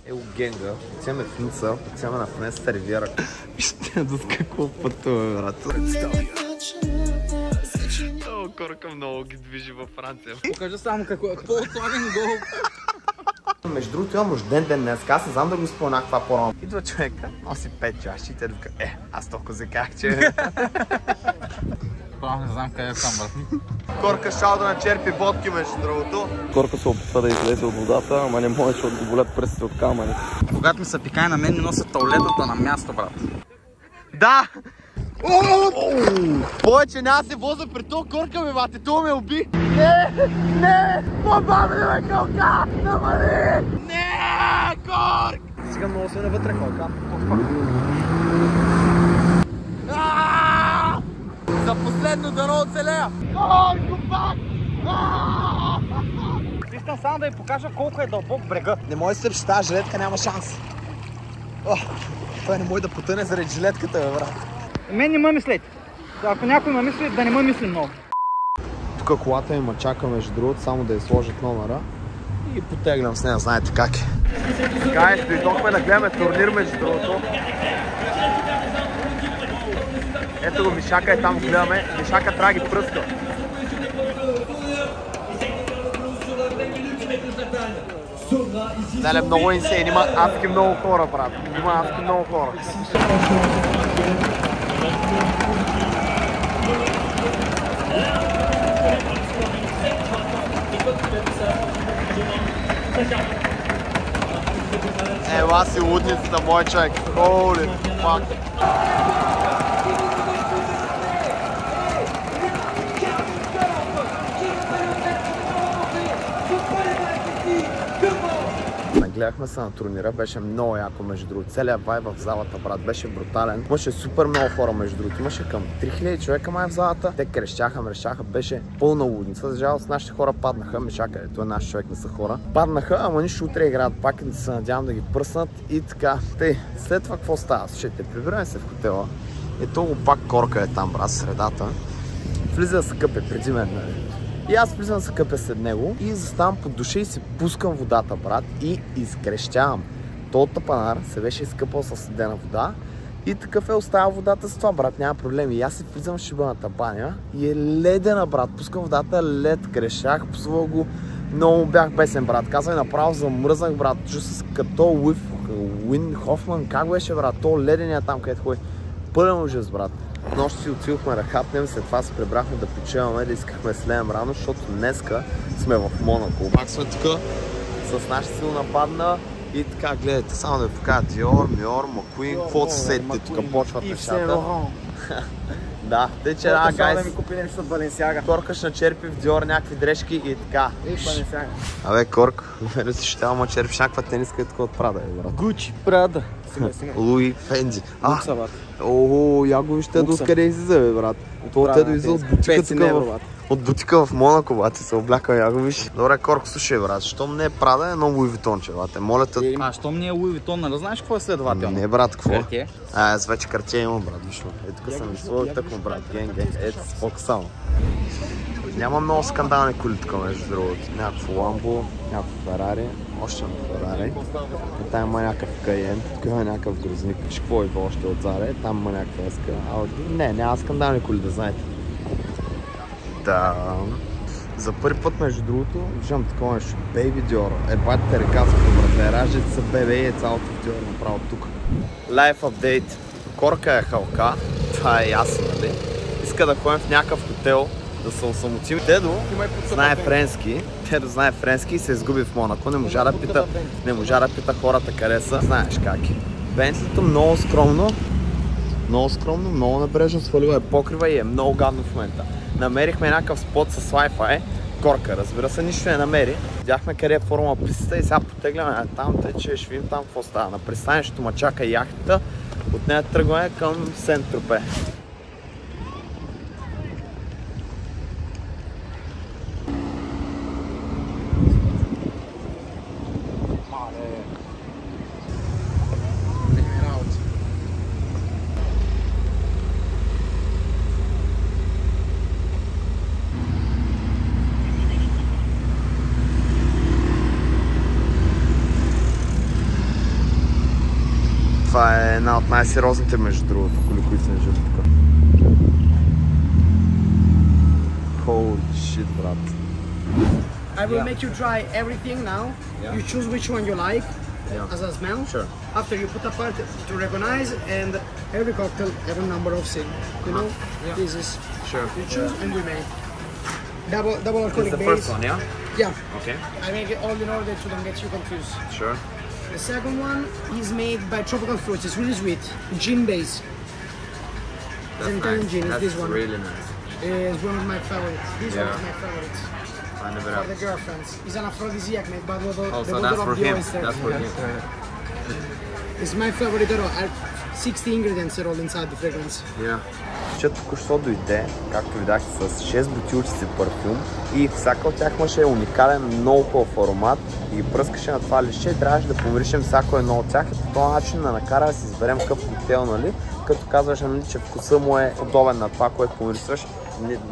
Ево Генга, отиваме в Ница, отиваме на Фнеста Ривиера. Вижте до какво пътуваме, брат. О, Корка много ги движи във Франция. Покажа само какво отлаген гол. Между другото имам рожден ден днес, аз не знам да го спомнах това по-рано. Идва човека, носи 5 чаши и те вика, аз толкова заках, че... Правда не знам къде е там, братник. Корка щал да начерпи водки, между другото. Корка се опитва да излезе от водата, ама не може, защото го болят пръстите от камъни. Когато ми се пикае на мен, не носят таулетата на място, брат. Да! Повече няма се воза при то Корка, бе, бате, това ме уби! Не! По-бавно ме, Корка! Намали! Не, Корк! Сега много сме навътре, Корка. За последно дано оцелея! Корко, пак! Искам само да ви покажа колко е дълбок брега. Не може да се с тази жилетка, няма шанс. Той не може да потъне заради жилетката, бе, брат. Мен не ме мислете. Ако някой ме мисли, да не ме мисли много. Тук колата ми ма чака, между другото, само да я сложат номера и потеглям с нея, знаете как е. Гайс, дойдохме да гледаме турнир, между другото. Ето го Мишака и там гледаме. Мишака трябва да ги пръска. Дале много инсейн, има адски много хора, брат. Има адски много хора. Ела си лудницата, мой човек. Holy fuck. Нагледахме се на турнира, беше много яко, между другото. Целият вайб в залата, брат, беше брутален. Имаше супер много хора, между другото. Имаше към 3000 човека май в залата. Те крещяха, мрещяха, беше пълна лудница. За жалост, нашите хора паднаха. Мишака, ето е наш човек, не са хора. Паднаха, ама нищо, утре играят пак и да се надявам да ги пръснат. И така, след това какво става? Слушайте, прибираме се в хотела. Ето го пак Корка е там, брат, средата. Влиза да се къпе преди мен, нали? И аз влизам да се къпя след него и заставам под душа и си пускам водата, брат, и изкрещявам. Този тапанар се беше изкъпал със студена вода и такъв е оставил водата с това, брат, няма проблеми. И аз си влизам в шибаната баня и е ледена, брат, пускам водата, лед, крещях, псувал го, много бях бесен, брат. Казвай, направо замръзнах, брат, чу с като Уин Хофман, как беше, брат, то ледения там, където ходи. Пълен ужас, брат. Нощ си отидохме да хапнем, след това се прибрахме да почиваме, да искахме да слеем рано, защото днеска сме в Монако. Пак сме тук с нашата силна падна и така, гледайте, само да ви покажа Диор, Миор, Макуин, каквото се седите, тук почват нещата. Да, тъй че да, гайс, да ми купи нещо от Баленсиага. Корка ще начерпи в Диор някакви дрежки и така. И Баленсиага. Абе, Корк, верно си ще ама черпиш някаква тениска и така от Прада, брат. Гучи, Прада. Луи, Фенди. Лукса, брат. Ого, я го вижте до къде излиза, бе, брат. Това те доизлиза от бутика тук от бутика в Монако, бате, се облякал, я го виж. Добре, Корк, слушай, брат, щом не е Прада, е едно Луи Витонче, бате, моля те. А, щом не е Луи Витон, нали знаеш какво е следователно? Не, брат, какво? Картие. Аз вече Картие имам, брат, виж. Тук съм изсловил тъкмо, брат, ген, ето, спока само. Няма много скандални коли тук, между другото. Някакво Ламбо, някакво Ферари, още на Ферари. Там има някакъв Кайен, тук има някакъв Грозник. Виж какво идва още отзаре, там има някаква еска. Не, няма скандални коли, да знаете. Да. За първи път, между другото, виждам такова нещо. Бейби Диор. Батите реказват, брате, раждате са бебе и е цялото Диор направо тук. Life update. Корка е халка, това е ясно, нали? Иска да ходим в някакъв хотел, да се осамотим. Дедо знае френски и се изгуби в Монако. Не можа да пита хората къде са. Знаеш как е. Бентлито много скромно, много набрежно, свалило е покрива и е много гадно в момента. Намерихме някакъв спот с Wi-Fi. Корка, разбира се, нищо не намери. Видяхме къде е формула пистата и сега потегляме там, тъй че ще видим там какво става. На пристанището ма чака яхтата, от нея тръгваме към Сент-Тропе. Това е една от най-сериозните, между другото, коли, които се нежат тук. Holy shit, брат. I will make you try everything now. You choose which one you like as a smell. Sure. After you put apart to recognize, and every cocktail have a number of sin. You know, this is Sure. you choose and we make double alcoholic The base. first one, yeah? Yeah, Okay. I make it all in order to don't get you confused. Sure. The second one is made by tropical fruits. It's really sweet, gin base. That's Italian nice. gin is That's this one. really nice. It's one of my favorites. This one is my favorite. I never For the have. girlfriends. It's an aphrodisiac made by the Oh, so water that's of for the him. oyster. That's for him. It's my favorite at all. 60 ingredients are all inside the fragrance. Yeah. Че току-що дойде, както видяхте, с 6 бутилчици парфюм и всяка от тях имаше уникален, много хубав аромат и пръскаше на това лище и трябваше да помиришем всяко едно от тях и по този начин да накара да си изберем какъв коктейл, нали? Като казваш, нали, че вкуса му е подобен на това, което помирисваш.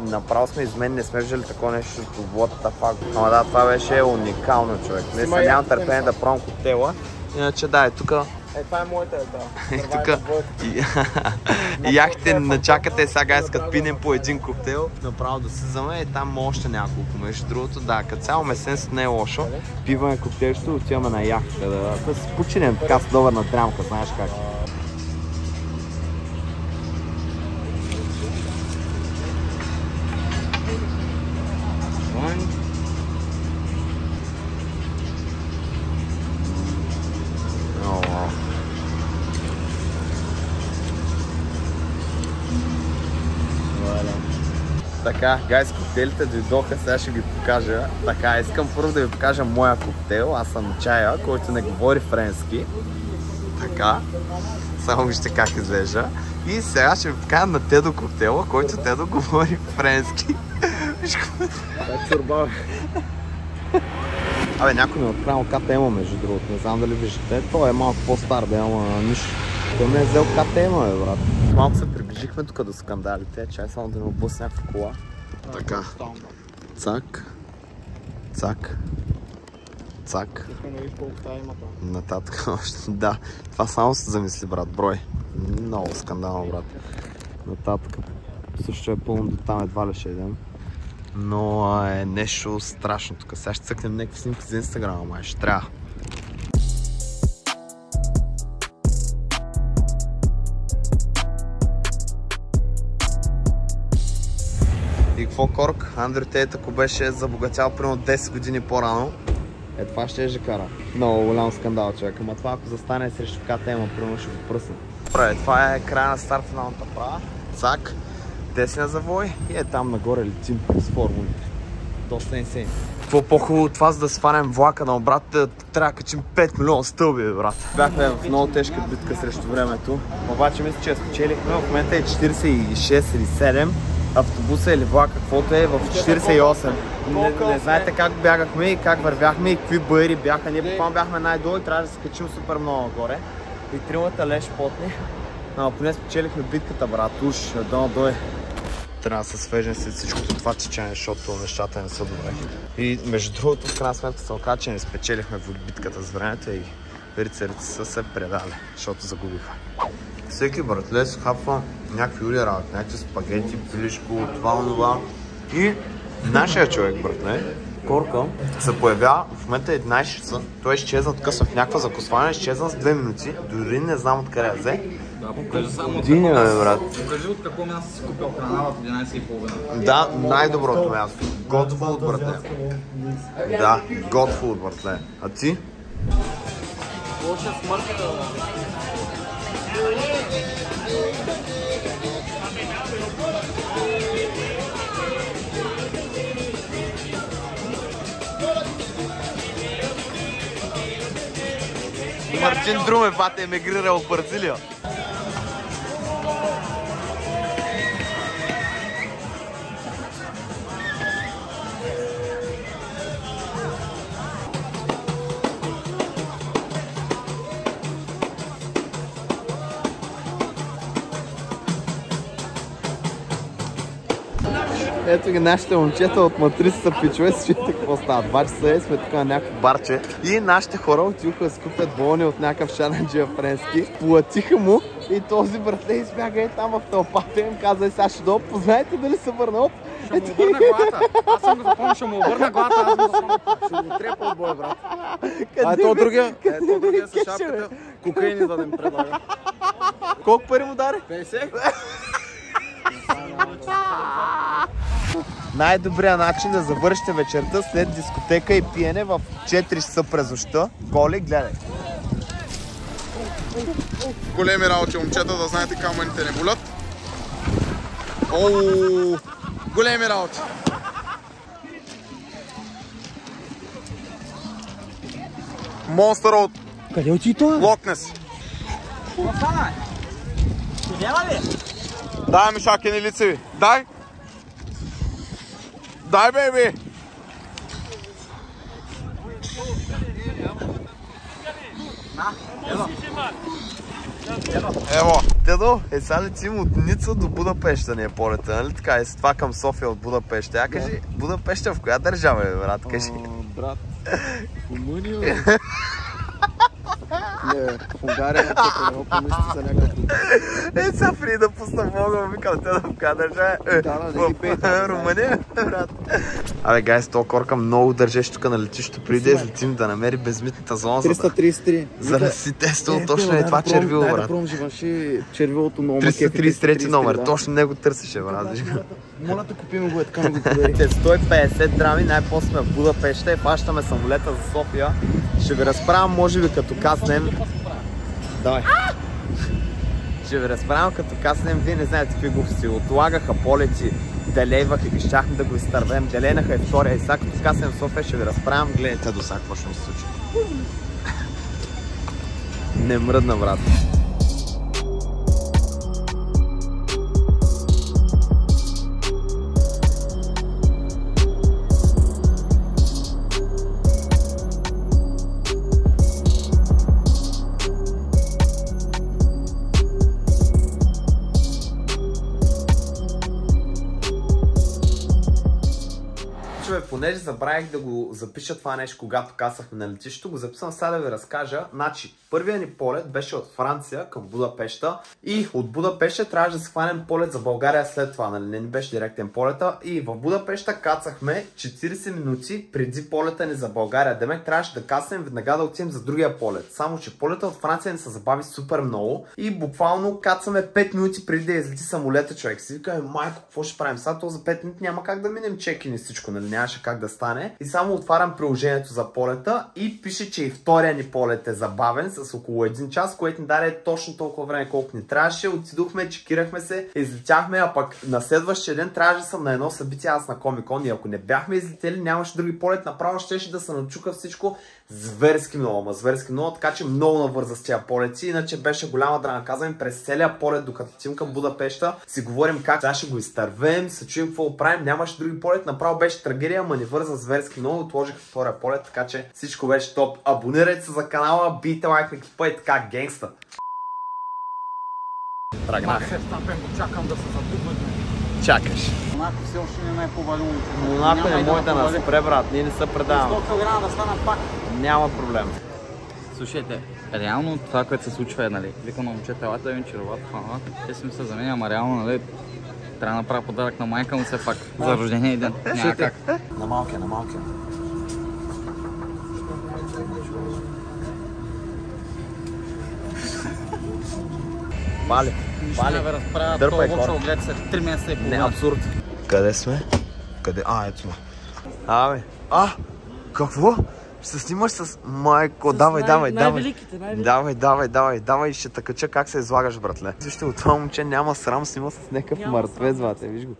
Направо сме измени, не сме виждали такова нещо като водата факт. Ама да, това беше уникално, човек. Не нямам търпение да пробвам коктейла. Иначе да, е тук. Това е моята да. Тук и яхте начакате сега, като пинем по един коктейл, направо да слизаме и там още няколко. Между другото, да, като цяло месенството не е лошо. Пиваме коктейлчето и отиваме на яхта. Да се починем така с добърна дрямка, знаеш как. Така, гайс, коктейлите дойдоха, сега ще ги покажа. Така, искам първо да ви покажа моя коктейл. Аз съм чая, който не говори френски. Така, само вижте как изглежда. И сега ще ви покажа на Тедо коктейла, който Тедо говори френски. Чурба. Абе, някой ми отправил КТМ, между другото, не знам дали виждате. Той е малко по-стар, да има нищо. Той ме е взел КТМ, бе, брат. Малко се приближихме тук до скандалите, чай само да не обус някаква кола. Така. Цак. Цак. Цак. Нататък още. Да, това само се замисли, брат. Брой. Много скандално, брат. Нататък. Също е пълно до там, едва ли ще идем. Но е нещо страшно тук. Сега ще цъкнем някакви снимки за Инстаграма, май ще трябва. И какво корк? Андрю Тейт, ако беше забогатял примерно 10 години по-рано, това ще кара. Много голям скандал, човек. Ама това ако застане срещу КТМ, примерно ще го пръсне. Добре, това е края на старт-финалната права. Цак, десния завой и е там нагоре летим с формулите. Доста инсейн. Какво по-хубаво от това, за да сванем влака на обрат, трябва да качим 5 милиона стълби, брат. Бяхме в много тежка битка срещу времето, обаче мисля, че я спечелихме. В момента е 46 или 7. Автобуса или влака, каквото е в 48. Не знаете как бягахме и как вървяхме и какви бъри бяха. Ние буквално бяхме най-долу и трябва да се качим супер много нагоре. И тримата леш потни. Но поне спечелихме битката, брат. Уж, едно дой. Трябва да се свежем след всичкото това течение, защото нещата не са добре. И между другото, в крайна сметка се оказа, че не спечелихме в битката с времето и рицарите са се предали, защото загубиха. Всеки братле се хапва някакви ули работи, някакви спагети, пилишко, това. И нашия човек, братле, Корка, се появява в момента 11 часа. Той е изчезнал късно в някаква закосване, изчезнал с 2 минути. Дори не знам откъде я взе. Да, покажи само Години, брат. Покажи от какво място си купил храна в 11:30. Да, най-доброто място. God food, братле. Да, God food, братле. А ти? Лоша смърт. Мартин Друмев, бате, емигрирал в Бразилия. Ето ги нашите момчета от Матрица са пичове, си чуете какво става. 2 часа и сме тук на някакво барче. И нашите хора отидоха да скупят болни от някакъв шанаджия френски. Платиха му и този братле избяга и там в тълпата им каза: сега ще долу, познайте дали се върнал. Ще му обърна главата. Аз съм го запомнил, ще му обърна главата, аз го ще му трепа от бой, брат. Ето другия с шапката. Кокаини да не ми предлага. Колко пари му даде? 50. Най-добрият начин да завършите вечерта след дискотека и пиене в 4 часа през нощта. Коли, гледай. Големи работи, момчета, да знаете камъните не болят. Оу, големи работи. Монстър от Къде отиде това? Локнес. Какво стана? Ще няма ли? Дай ми шакени лицеви. Дай. Дай, бейби. Ево. Дедо, сега летим от Ница до Будапеща ни е полета, нали така? И с това към София от Будапеща. Я кажи, Будапеща в коя държава е, брат? Кажи. Брат, в Румъния. Не, в Унгария, като не го помисли за някакъв. Сега преди да пусна мога, викам те да в коя държава е. Да, не ги пейте. Румъния, брат. Абе, гайс, този корка много държеше тук на летището, преди да излетим да намери безмитната зона, 333. за да си тествал точно е това червило, брат. Дай да пробвам, живаши червилото много макефи. 333 номер, точно него търсеше, брат. Моля да купим го, така ми го подари. 150 драми, най-после сме в Будапеща и фащаме самолета за София. Ще ви разправям, може би като каснем. Давай. Ще ви разправям като каснем, вие не знаете какви глупости. Отлагаха полети, делейваха ги, щяхме да го изтървем, делейнаха и втория. И сега като каснем в София ще ви разправям, гледайте до сега какво ще ми се случи. Не мръдна, брат. Понеже забравих да го запиша това нещо, когато касахме на летището, го записвам сега да ви разкажа. Значи, първият ни полет беше от Франция към Будапеща и от Будапеща трябваше да схванем полет за България след това, нали? Не ни беше директен полета и в Будапеща кацахме 40 минути преди полета ни за България. Демек трябваше да каснем веднага да отидем за другия полет. Само че полета от Франция ни се забави супер много и буквално кацаме 5 минути преди да излети самолета, човек. Си викаме: майко, какво ще правим? Сега то за 5 минути няма как да минем чекин и всичко, нали? Нямаше как да стане. И само отварям приложението за полета и пише, че и втория ни полет е забавен с около 1 час, което ни даде точно толкова време, колко ни трябваше. Отидохме, чекирахме се, излетяхме, а пък на следващия ден трябваше да съм на едно събитие аз на Комикон и ако не бяхме излетели, нямаше други полет, направо щеше да се начука всичко зверски много, ама зверски много, така че много навърза с тия полети, иначе беше голяма драма. Казвам, през целия полет, докато летим към Будапеща, си говорим как сега ще го изтървем, се чуем какво правим, нямаше други полет, направо беше трагедия, ама ни върза зверски много, отложих втория полет, така че всичко беше топ. Абонирайте се за канала, бийте лайк на екипа и така, генгста! Трагнах. Чакам да се задубват. Чакаш. Монако все още не е по-валило. Монако не може да нас спре, брат, ние не се предаваме. 100 кг да стана пак. Няма проблем. Слушайте, реално това, което се случва е, нали, викам на момчета, елате да ми черват фана. Те си мисля за мен, ама реално, нали, трябва да направя подарък на майка му все пак за рождения ден. Няма как. На малкия, на малкия. Вали, Ще ви разправя дърпай това хора. лошо оглед след 3 месеца и половина. Не, абсурд. Къде сме? Къде? Ето сме. Абе. Какво? Ще се снимаш с майко? Давай. Давай, ще те кача как се излагаш, братле. Вижте, от това момче няма срам, снима с някакъв мъртвец, виж го.